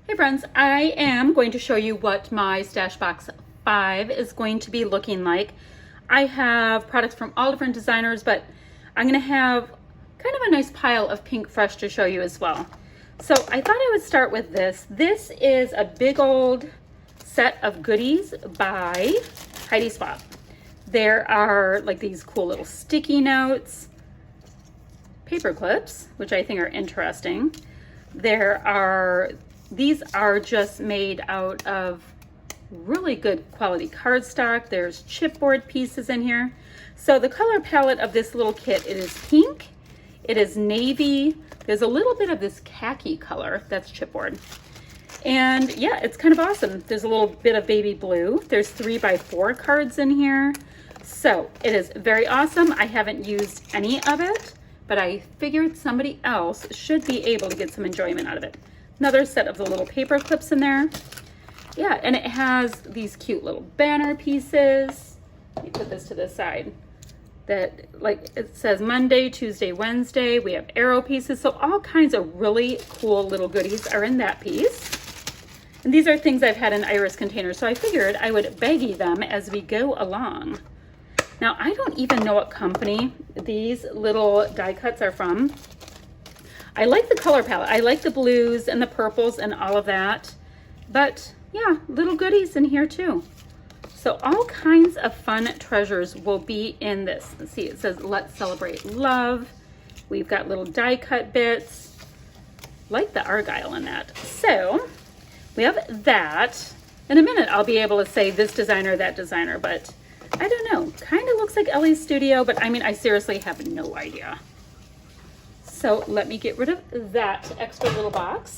Hey friends, I am going to show you what my Stash Box 5 is going to be looking like. I have products from all different designers, but I'm going to have kind of a nice pile of Pink Fresh to show you as well. So I thought I would start with this. This is a big old set of goodies by Heidi Swapp. There are like these cool little sticky notes, paper clips, which I think are interesting. These are just made out of really good quality cardstock. There's chipboard pieces in here. So the color palette of this little kit, it is pink, it is navy, there's a little bit of this khaki color, that's chipboard. And yeah, it's kind of awesome. There's a little bit of baby blue. There's 3x4 cards in here. So it is very awesome. I haven't used any of it, but I figured somebody else should be able to get some enjoyment out of it. Another set of the little paper clips in there. Yeah, and it has these cute little banner pieces. Let me put this to the side. That, like, it says Monday, Tuesday, Wednesday. We have arrow pieces. So all kinds of really cool little goodies are in that piece. And these are things I've had in iris containers. So I figured I would baggie them as we go along. Now, I don't even know what company these little die cuts are from. I like the color palette. I like the blues and the purples and all of that. But yeah, little goodies in here too. So all kinds of fun treasures will be in this. Let's see, it says, let's celebrate love. We've got little die cut bits. Like the Argyle in that. So we have that. In a minute, I'll be able to say this designer, that designer, but I don't know. Kind of looks like Ellie's Studio, but I mean, I seriously have no idea. So let me get rid of that extra little box.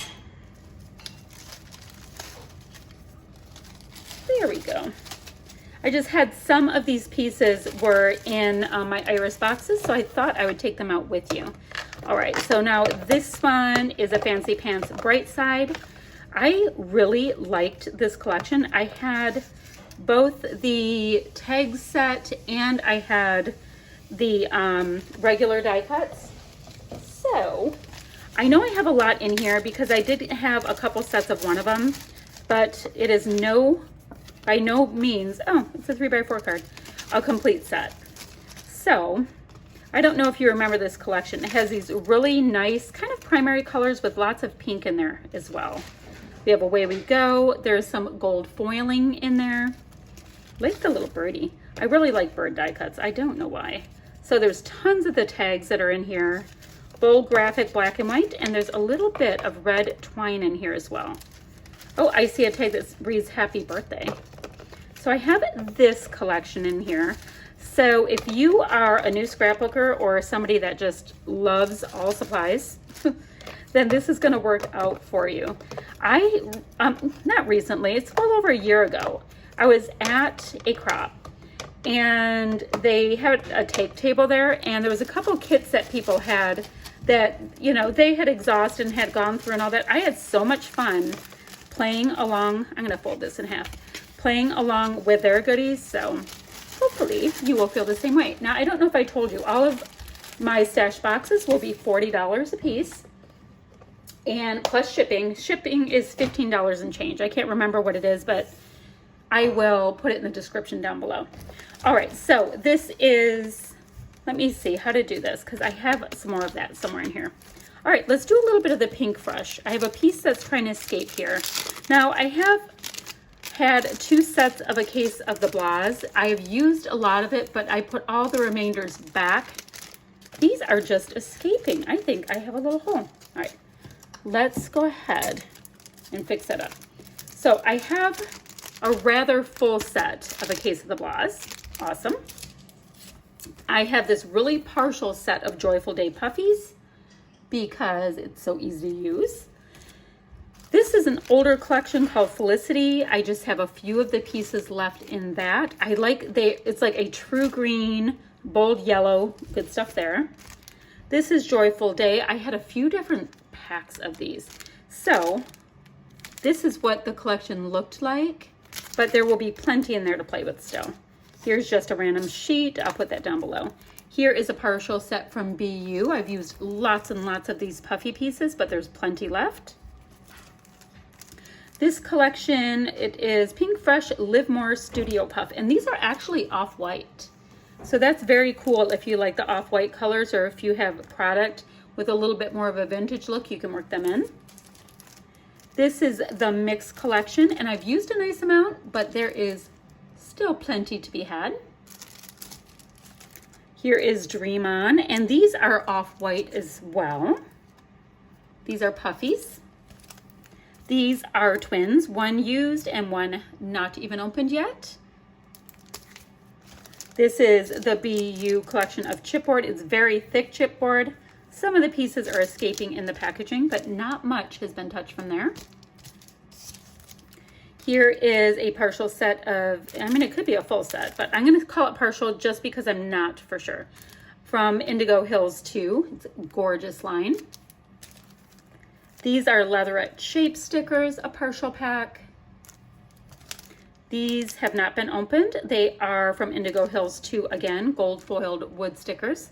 There we go. I just had some of these pieces were in my iris boxes, so I thought I would take them out with you. All right, so now this one is a Fancy Pants Bright Side. I really liked this collection. I had both the tag set and I had the regular die cuts. So I know I have a lot in here because I did have a couple sets of one of them, but it is by no means, oh, it's a 3x4 card, a complete set. So I don't know if you remember this collection. It has these really nice kind of primary colors with lots of pink in there as well. We have Away We Go. There's some gold foiling in there. Like the little birdie. I really like bird die cuts. I don't know why. So there's tons of the tags that are in here. Bold graphic black and white, and there's a little bit of red twine in here as well. Oh, I see a tag that reads happy birthday. So I have this collection in here. So if you are a new scrapbooker or somebody that just loves all supplies, then this is going to work out for you. Not recently, it's well over a year ago, I was at a crop and they had a take table there, and there was a couple kits that people had that, you know, they had exhausted and had gone through and all that. I had so much fun playing along. I'm going to fold this in half. Playing along with their goodies. So hopefully you will feel the same way. Now, I don't know if I told you, all of my stash boxes will be $40 a piece. And plus shipping. Shipping is $15 and change. I can't remember what it is, but I will put it in the description down below. All right, so this is, let me see how to do this because I have some more of that somewhere in here. All right, let's do a little bit of the Pink Fresh. I have a piece that's trying to escape here. Now, I have had 2 sets of a case of the Blas. I have used a lot of it, but I put all the remainders back. These are just escaping. I think I have a little hole. All right, let's go ahead and fix that up. So I have a rather full set of a case of the Blas. Awesome. I have this really partial set of Joyful Day Puffies because it's so easy to use. This is an older collection called Felicity. I just have a few of the pieces left in that. It's like a true green, bold yellow, good stuff there. This is Joyful Day. I had a few different packs of these. So this is what the collection looked like, but there will be plenty in there to play with still. Here's just a random sheet. I'll put that down below. Here is a partial set from BU. I've used lots and lots of these puffy pieces, but there's plenty left. This collection, it is Pink Fresh Live More Studio Puff, and these are actually off-white. So that's very cool if you like the off-white colors, or if you have a product with a little bit more of a vintage look, you can work them in. This is the Mix collection, and I've used a nice amount, but there is still plenty to be had. Here is Dream On, and these are off-white as well. These are puffies. These are twins, one used and one not even opened yet. This is the BU collection of chipboard. It's very thick chipboard. Some of the pieces are escaping in the packaging, but not much has been touched from there. Here is a partial set of, I mean, it could be a full set, but I'm going to call it partial just because I'm not for sure. From Indigo Hills 2. It's a gorgeous line. These are leatherette shape stickers, a partial pack. These have not been opened. They are from Indigo Hills 2 again, gold foiled wood stickers.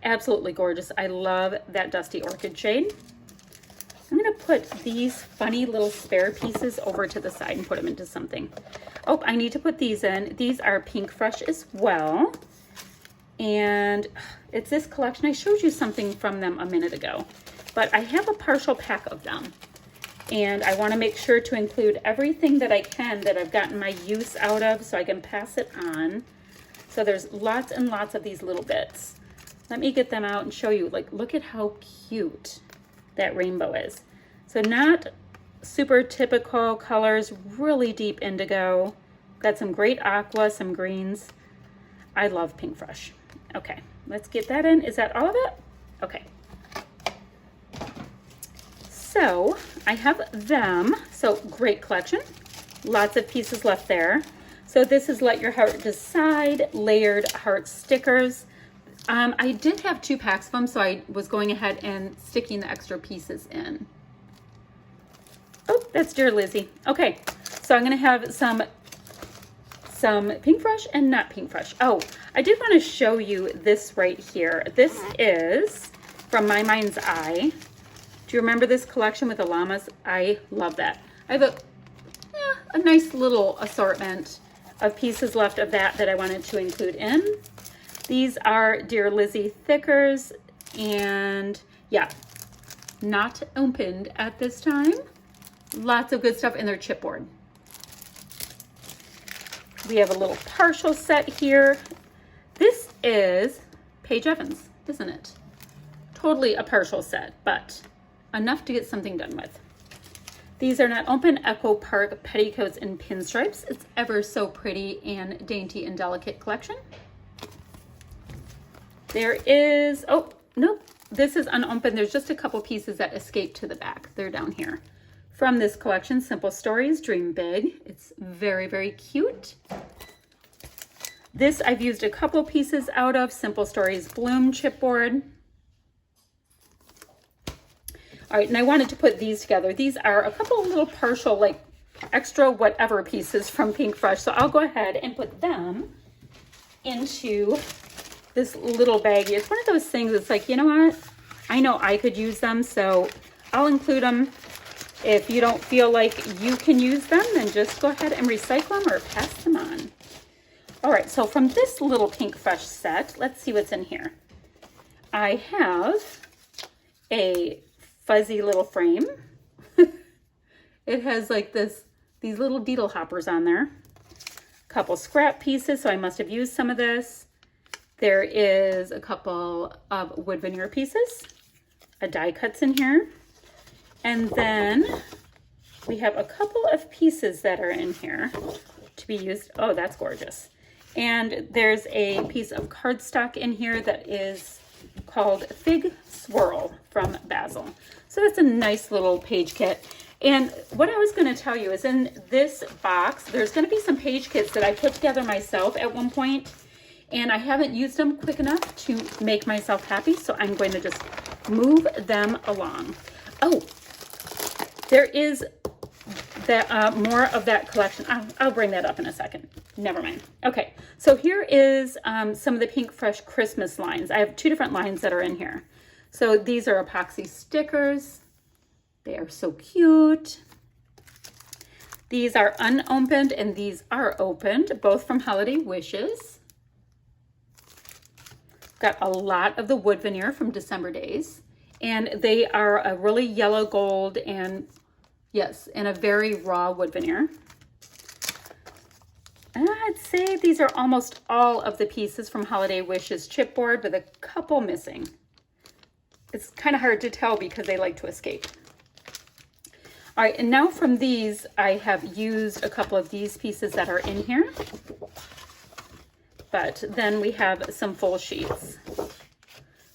Absolutely gorgeous. I love that dusty orchid shade. I'm gonna put these funny little spare pieces over to the side and put them into something. Oh, I need to put these in. These are Pink Fresh as well. And it's this collection. I showed you something from them a minute ago, but I have a partial pack of them. And I wanna make sure to include everything that I can that I've gotten my use out of so I can pass it on. So there's lots and lots of these little bits. Let me get them out and show you, like, look at how cute that rainbow is. So not super typical colors, really deep indigo. Got some great aqua, some greens. I love Pink Fresh. Okay, let's get that in. Is that all of it? Okay. So I have them. So great collection. Lots of pieces left there. So this is Let Your Heart Decide, layered heart stickers. I did have 2 packs of them, so I was going ahead and sticking the extra pieces in. Oh, that's Dear Lizzie. Okay, so I'm gonna have some Pink Fresh and not Pink Fresh. Oh, I did want to show you this right here. This is from My Mind's Eye. Do you remember this collection with the llamas? I love that. I have a nice little assortment of pieces left of that I wanted to include in. These are Dear Lizzie thickers, and yeah, not opened at this time. Lots of good stuff in their chipboard. We have a little partial set here. This is Paige Evans, isn't it? Totally a partial set, but enough to get something done with. These are not open, Echo Park petticoats and pinstripes. It's ever so pretty and dainty and delicate collection. There is, oh, nope, this is unopened. There's just a couple pieces that escaped to the back. They're down here. From this collection, Simple Stories, Dream Big. It's very, very cute. This I've used a couple pieces out of, Simple Stories Bloom chipboard. All right, and I wanted to put these together. These are a couple of little partial, like extra whatever pieces from Pink Fresh. So I'll go ahead and put them into this little baggie. It's one of those things, it's like, you know what? I know I could use them, so I'll include them. If you don't feel like you can use them, then just go ahead and recycle them or pass them on. All right, so from this little Pink Fresh set, let's see what's in here. I have a fuzzy little frame. It has like these little deedle hoppers on there. A couple scrap pieces, so I must have used some of this. There is a couple of wood veneer pieces, a die cuts in here. And then we have a couple of pieces that are in here to be used. Oh, that's gorgeous. And there's a piece of cardstock in here that is called Fig Swirl from Basil. So that's a nice little page kit. And what I was going to tell you is in this box, there's going to be some page kits that I put together myself at one point, and I haven't used them quick enough to make myself happy, so I'm going to just move them along. Oh, there is that more of that collection. I'll bring that up in a second. Never mind. Okay, so here is some of the Pink Fresh Christmas lines. I have 2 different lines that are in here. So these are epoxy stickers. They are so cute. These are unopened and these are opened, both from Holiday Wishes. Got a lot of the wood veneer from December Days, and they are a really yellow gold and yes, and a very raw wood veneer. And I'd say these are almost all of the pieces from Holiday Wishes chipboard with a couple missing. It's kind of hard to tell because they like to escape. All right, and now from these, I have used a couple of these pieces that are in here. But then we have some full sheets.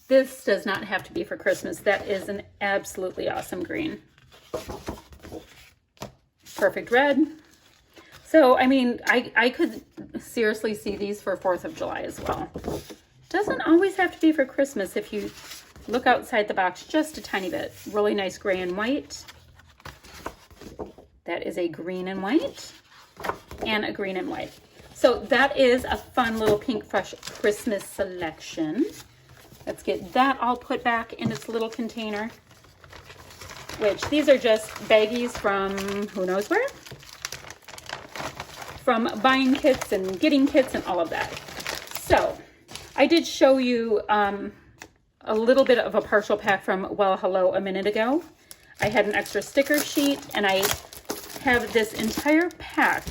This does not have to be for Christmas. That is an absolutely awesome green. Perfect red. So, I mean, I could seriously see these for 4th of July as well. Doesn't always have to be for Christmas if you look outside the box just a tiny bit. Really nice gray and white. That is a green and white and a green and white. So that is a fun little Pink Fresh Christmas selection. Let's get that all put back in its little container, which these are just baggies from who knows where. From buying kits and getting kits and all of that. So I did show you a little bit of a partial pack from Well Hello a minute ago. I had an extra sticker sheet and I have this entire pack.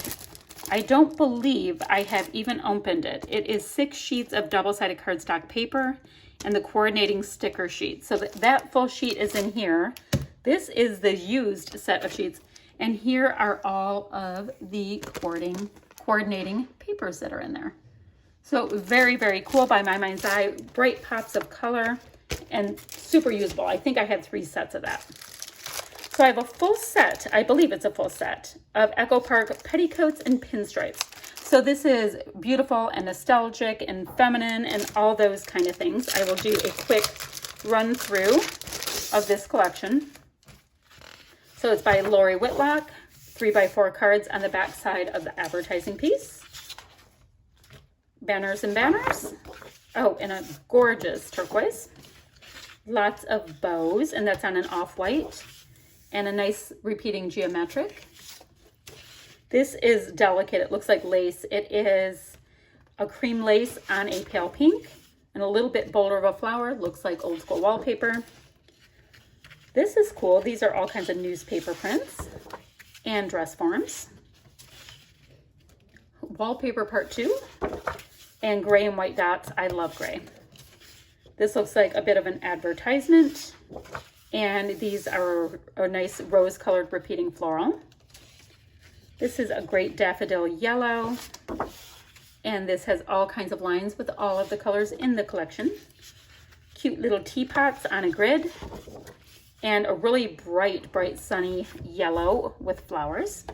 I don't believe I have even opened it. It is 6 sheets of double-sided cardstock paper and the coordinating sticker sheet. So that full sheet is in here. This is the used set of sheets. And here are all of the coordinating papers that are in there. So very, very cool by my mind's eye. Bright pops of color and super usable. I think I had 3 sets of that. So I have a full set, I believe it's a full set, of Echo Park petticoats and pinstripes. So this is beautiful and nostalgic and feminine and all those kind of things. I will do a quick run through of this collection. So it's by Lori Whitlock, 3x4 cards on the back side of the advertising piece. Banners and banners. Oh, and a gorgeous turquoise. Lots of bows, and that's on an off-white. And a nice repeating geometric. This is delicate. It looks like lace. It is a cream lace on a pale pink and a little bit bolder of a flower. Looks like old school wallpaper. This is cool. These are all kinds of newspaper prints and dress forms. Wallpaper part 2 and gray and white dots. I love gray. This looks like a bit of an advertisement. And these are a nice rose-colored repeating floral. This is a great daffodil yellow. And this has all kinds of lines with all of the colors in the collection. Cute little teapots on a grid. And a really bright, bright sunny yellow with flowers.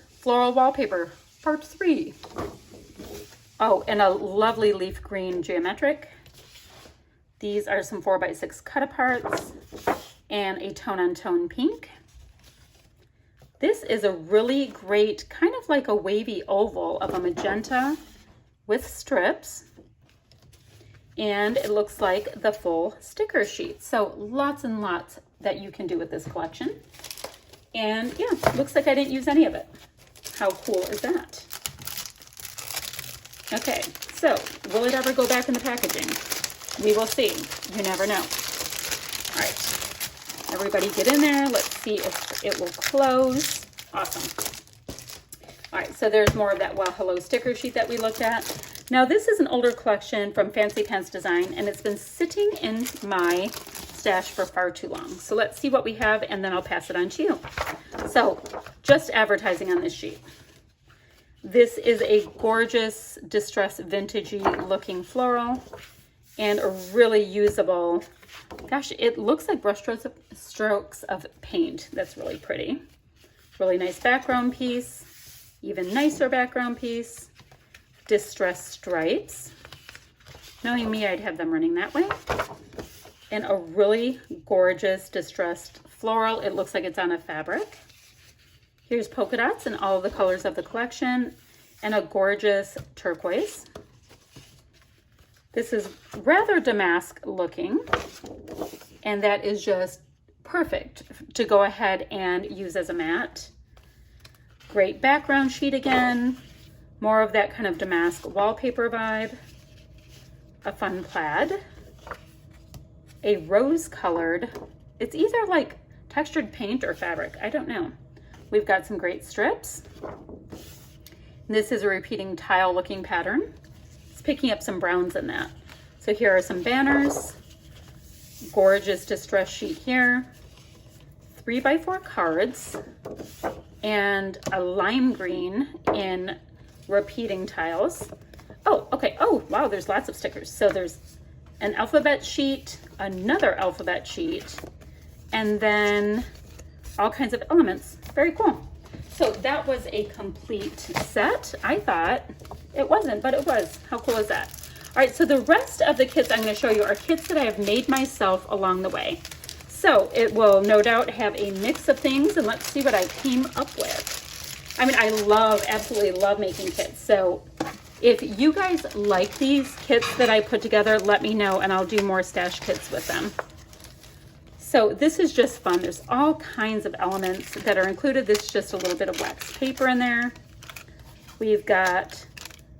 Floral wallpaper, part 3. Oh, and a lovely leaf green geometric. These are some 4x6 cut-aparts and a tone-on-tone pink. This is a really great, kind of like a wavy oval of a magenta with strips. And it looks like the full sticker sheet. So lots and lots that you can do with this collection. And yeah, looks like I didn't use any of it. How cool is that? Okay, so will it ever go back in the packaging? We will see. You never know. All right, everybody get in there. Let's see if it will close. Awesome. All right, so there's more of that Well Hello sticker sheet that we looked at. Now this is an older collection from Fancy Pants Design, and it's been sitting in my stash for far too long. So let's see what we have, and then I'll pass it on to you. So just advertising on this sheet. This is a gorgeous distressed vintagey looking floral. And a really usable, gosh, it looks like brush strokes of paint. That's really pretty. Really nice background piece. Even nicer background piece. Distressed stripes. Knowing me, I'd have them running that way. And a really gorgeous distressed floral. It looks like it's on a fabric. Here's polka dots in all of the colors of the collection. And a gorgeous turquoise. This is rather damask looking, and that is just perfect to go ahead and use as a mat. Great background sheet again. More of that kind of damask wallpaper vibe. A fun plaid. A rose colored, it's either like textured paint or fabric, I don't know. We've got some great strips. This is a repeating tile looking pattern. It's picking up some browns in that. So here are some banners. Gorgeous distress sheet here. 3x4 cards and a lime green in repeating tiles. Oh, okay. Oh, wow, there's lots of stickers. So there's an alphabet sheet, another alphabet sheet, and then all kinds of elements. Very cool. So that was a complete set. I thought it wasn't, but it was. How cool is that? All right, so the rest of the kits I'm going to show you are kits that I have made myself along the way. So it will no doubt have a mix of things, and let's see what I came up with. I mean, I absolutely love making kits. So if you guys like these kits that I put together, let me know and I'll do more stash kits with them. So this is just fun. There's all kinds of elements that are included. This is just a little bit of wax paper in there. We've got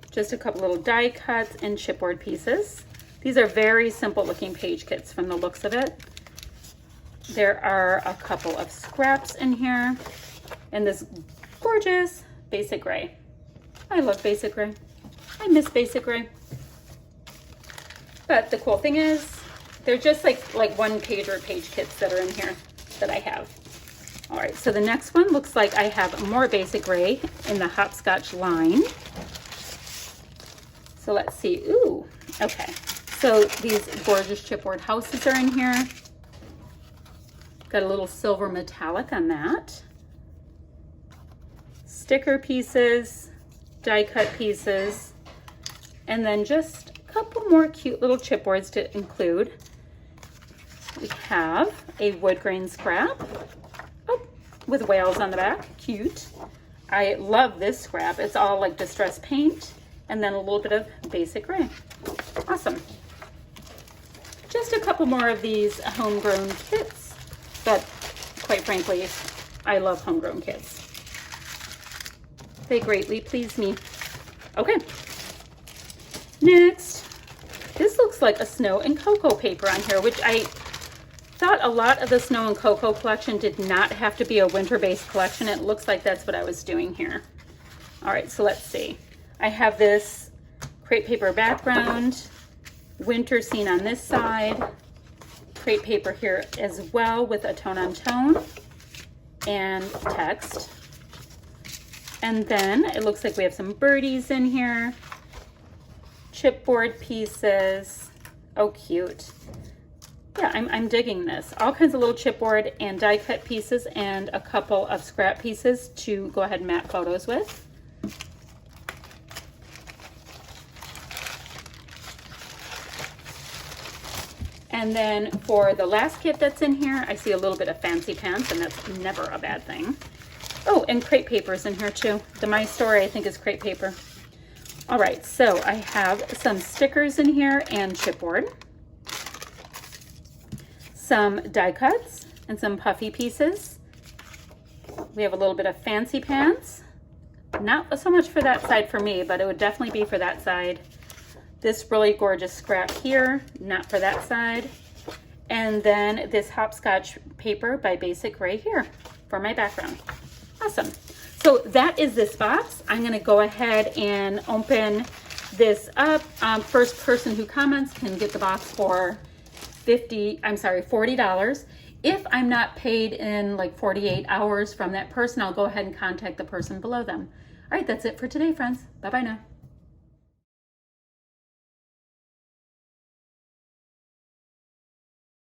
just a couple little die cuts and chipboard pieces. These are very simple looking page kits from the looks of it. There are a couple of scraps in here and this gorgeous basic gray. I love basic gray. I miss basic gray. But the cool thing is, they're just like one page or page kits that are in here that I have. All right, so the next one looks like I have more basic gray in the hopscotch line. So let's see, ooh, okay. So these gorgeous chipboard houses are in here. Got a little silver metallic on that. Sticker pieces, die cut pieces, and then just a couple more cute little chipboards to include. We have a wood grain scrap, oh, with whales on the back, cute. I love this scrap. It's all like distress paint and then a little bit of basic gray. Awesome. Just a couple more of these homegrown kits, but quite frankly, I love homegrown kits. They greatly please me. Okay. Next, this looks like a snow and cocoa paper on here, which I thought a lot of the snow and cocoa collection did not have to be a winter-based collection. It looks like that's what I was doing here. All right, so let's see. I have this crepe paper background, winter scene on this side, crepe paper here as well with a tone-on-tone and text. And then it looks like we have some birdies in here, chipboard pieces. Oh, cute. Yeah, I'm digging this. All kinds of little chipboard and die cut pieces and a couple of scrap pieces to go ahead and map photos with. And then for the last kit that's in here, I see a little bit of fancy pants, and that's never a bad thing. Oh, and crepe paper's in here too. My story, I think, is crepe paper. All right, so I have some stickers in here and chipboard, some die cuts and some puffy pieces. We have a little bit of fancy pants. Not so much for that side for me, but it would definitely be for that side. This really gorgeous scrap here, not for that side. And then this hopscotch paper by Basic Gray here for my background. Awesome. So that is this box. I'm going to go ahead and open this up. First person who comments can get the box for $40. If I'm not paid in like 48 hours from that person, I'll go ahead and contact the person below them. All right, that's it for today, friends. Bye-bye now.